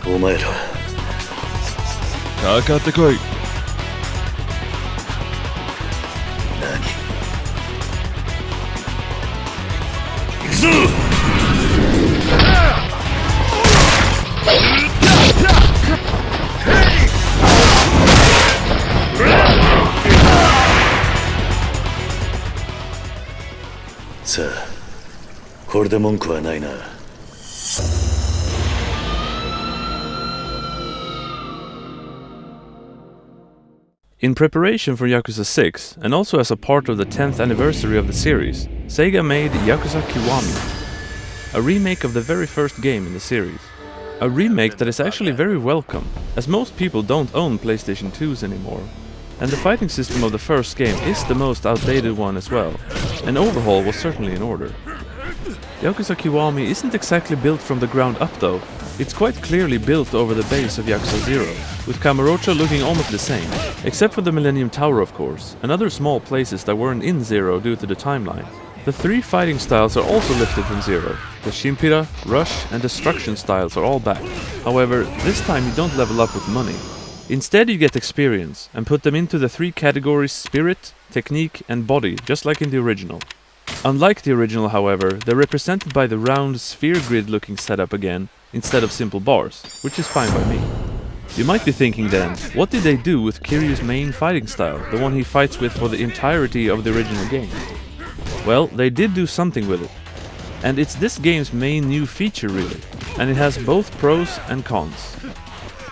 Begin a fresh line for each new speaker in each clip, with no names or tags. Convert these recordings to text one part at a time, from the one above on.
お前ら
かかってこい。
何行くぞ。さあこれで文句はないな。
In preparation for Yakuza 6, and also as a part of the 10th anniversary of the series, Sega made Yakuza Kiwami, a remake of the very first game in the series. A remake that is actually very welcome, as most people don't own PlayStation 2s anymore, and the fighting system of the first game is the most outdated one as well. An overhaul was certainly in order. Yakuza Kiwami isn't exactly built from the ground up though. It's quite clearly built over the base of Yakuza 0, with Kamurocho looking almost the same, except for the Millennium Tower of course, and other small places that weren't in 0 due to the timeline. The three fighting styles are also lifted from 0. The Shinpira, Rush and Destruction styles are all back. However, this time you don't level up with money. Instead you get experience, and put them into the three categories Spirit, Technique and Body, just like in the original. Unlike the original however, they're represented by the round sphere grid looking setup again, instead of simple bars, which is fine by me. You might be thinking then, what did they do with Kiryu's main fighting style, the one he fights with for the entirety of the original game? Well, they did do something with it. And it's this game's main new feature really, and it has both pros and cons.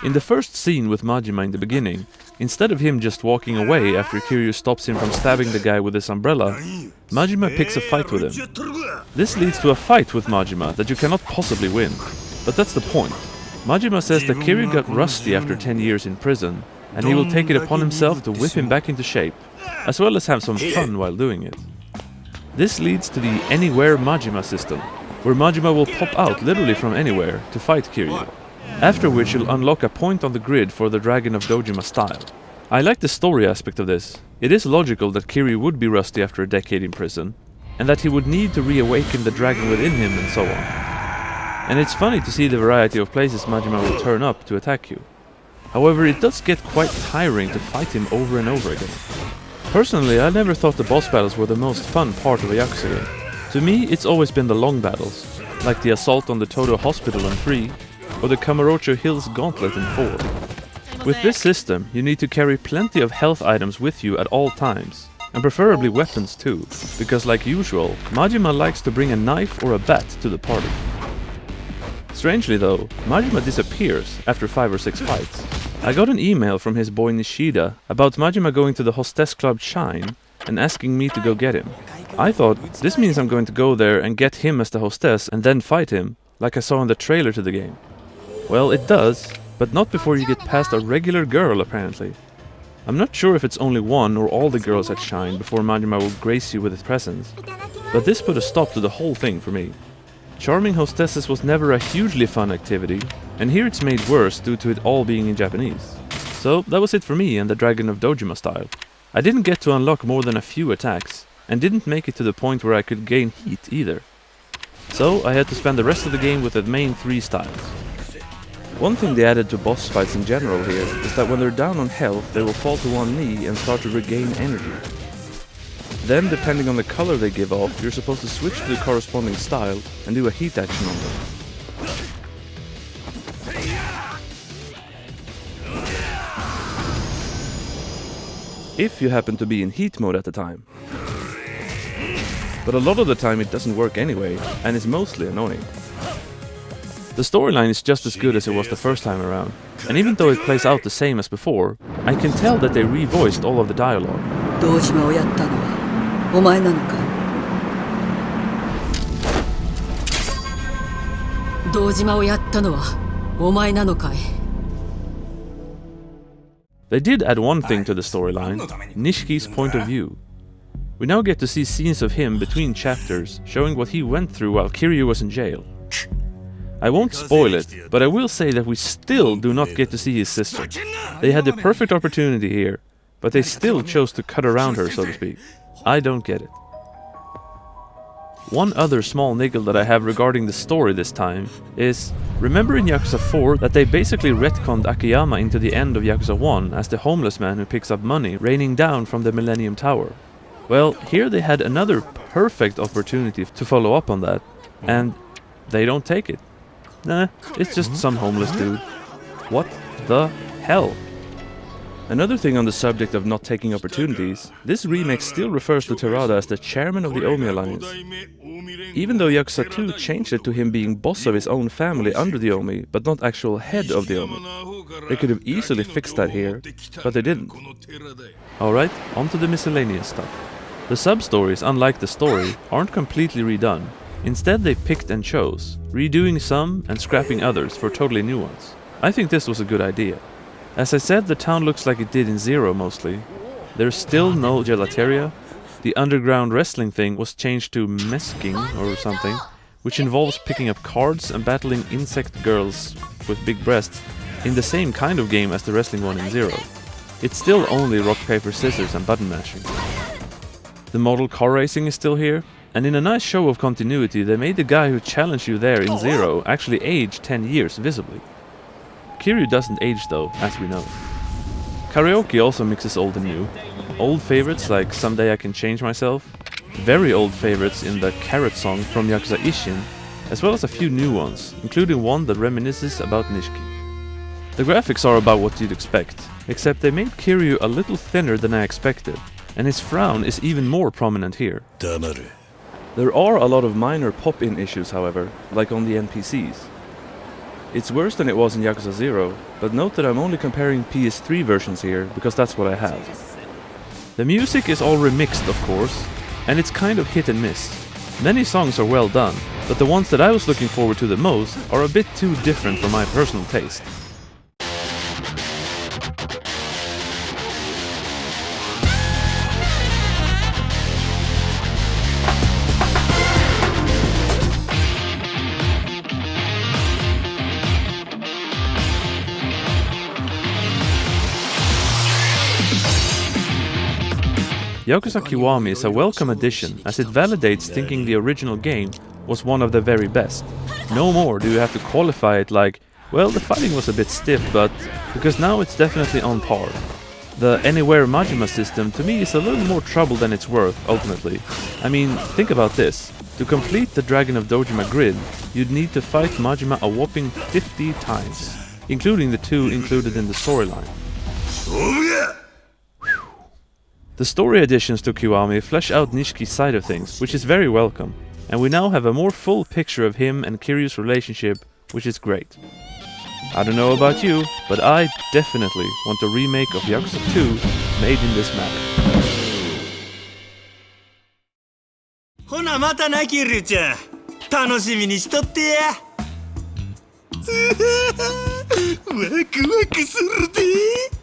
In the first scene with Majima in the beginning, instead of him just walking away after Kiryu stops him from stabbing the guy with his umbrella, Majima picks a fight with him. This leads to a fight with Majima that you cannot possibly win. But that's the point. Majima says that Kiryu got rusty after 10 years in prison, and he will take it upon himself to whip him back into shape, as well as have some fun while doing it. This leads to the Anywhere Majima system, where Majima will pop out literally from anywhere to fight Kiryu, after which you'll unlock a point on the grid for the Dragon of Dojima style. I like the story aspect of this. It is logical that Kiryu would be rusty after a decade in prison, and that he would need to reawaken the dragon within him and so on. And it's funny to see the variety of places Majima will turn up to attack you. However, it does get quite tiring to fight him over and over again. Personally, I never thought the boss battles were the most fun part of a Yakuza game. To me, it's always been the long battles, like the assault on the Todo Hospital in 3, or the Kamurocho Hills Gauntlet in 4. With this system, you need to carry plenty of health items with you at all times, and preferably weapons too, because like usual, Majima likes to bring a knife or a bat to the party. Strangely though, Majima disappears after 5 or 6 fights. I got an email from his boy Nishida about Majima going to the hostess club Shine and asking me to go get him. I thought, this means I'm going to go there and get him as the hostess and then fight him, like I saw in the trailer to the game. Well, it does, but not before you get past a regular girl apparently. I'm not sure if it's only one or all the girls at Shine before Majima will grace you with his presence, but this put a stop to the whole thing for me. Charming hostesses was never a hugely fun activity, and here it's made worse due to it all being in Japanese. So that was it for me and the Dragon of Dojima style. I didn't get to unlock more than a few attacks, and didn't make it to the point where I could gain heat either. So I had to spend the rest of the game with the main 3 styles. One thing they added to boss fights in general here is that when they're down on health they will fall to one knee and start to regain energy. Then, depending on the color they give off, you're supposed to switch to the corresponding style and do a heat action on them. If you happen to be in heat mode at the time. But a lot of the time it doesn't work anyway, and is mostly annoying. The storyline is just as good as it was the first time around, and even though it plays out the same as before, I can tell that they revoiced all of the dialogue. They did add one thing to the storyline, Nishiki's point of view. We now get to see scenes of him between chapters, showing what he went through while Kiryu was in jail. I won't spoil it, but I will say that we still do not get to see his sister. They had the perfect opportunity here, but they still chose to cut around her, so to speak. I don't get it. One other small niggle that I have regarding the story this time is Remember in Yakuza 4 that they basically retconned Akiyama into the end of Yakuza 1 as the homeless man who picks up money raining down from the Millennium Tower? Well, here they had another perfect opportunity to follow up on that, and they don't take it. Nah, it's just some homeless dude. What the hell? Another thing on the subject of not taking opportunities, this remake still refers to Terada as the chairman of the Omi Alliance. Even though Yakuza 2 changed it to him being boss of his own family under the Omi, but not actual head of the Omi. They could have easily fixed that here, but they didn't. Alright, on to the miscellaneous stuff. The sub-stories, unlike the story, aren't completely redone. Instead they picked and chose, redoing some and scrapping others for totally new ones. I think this was a good idea. As I said, the town looks like it did in Zero mostly. There's still no gelateria. The underground wrestling thing was changed to mesking or something, which involves picking up cards and battling insect girls with big breasts in the same kind of game as the wrestling one in Zero. It's still only rock, paper, scissors and button mashing. The model car racing is still here, and in a nice show of continuity they made the guy who challenged you there in Zero actually age 10 years visibly. Kiryu doesn't age though, as we know. Karaoke also mixes old and new. Old favorites like Someday I Can Change Myself, very old favorites in the Carrot song from Yakuza Ishin, as well as a few new ones, including one that reminisces about Nishiki. The graphics are about what you'd expect, except they made Kiryu a little thinner than I expected, and his frown is even more prominent here. There are a lot of minor pop-in issues however, like on the NPCs. It's worse than it was in Yakuza 0, but note that I'm only comparing PS3 versions here, because that's what I have. The music is all remixed of course, and it's kind of hit and miss. Many songs are well done, but the ones that I was looking forward to the most are a bit too different for my personal taste. Yakuza Kiwami is a welcome addition as it validates thinking the original game was one of the very best. No more do you have to qualify it like, well, the fighting was a bit stiff, but because now it's definitely on par. The Anywhere Majima system to me is a little more trouble than it's worth, ultimately. I mean, think about this. To complete the Dragon of Dojima grid, you'd need to fight Majima a whopping 50 times, including the 2 included in the storyline. The story additions to Kiwami flesh out Nishiki's side of things, which is very welcome, and we now have a more full picture of him and Kiryu's relationship, which is great. I don't know about you, but I definitely want a remake of Yakuza 2 made in this manner.
ほなまたなキリュウちゃん楽しみにしとってやワクワクするで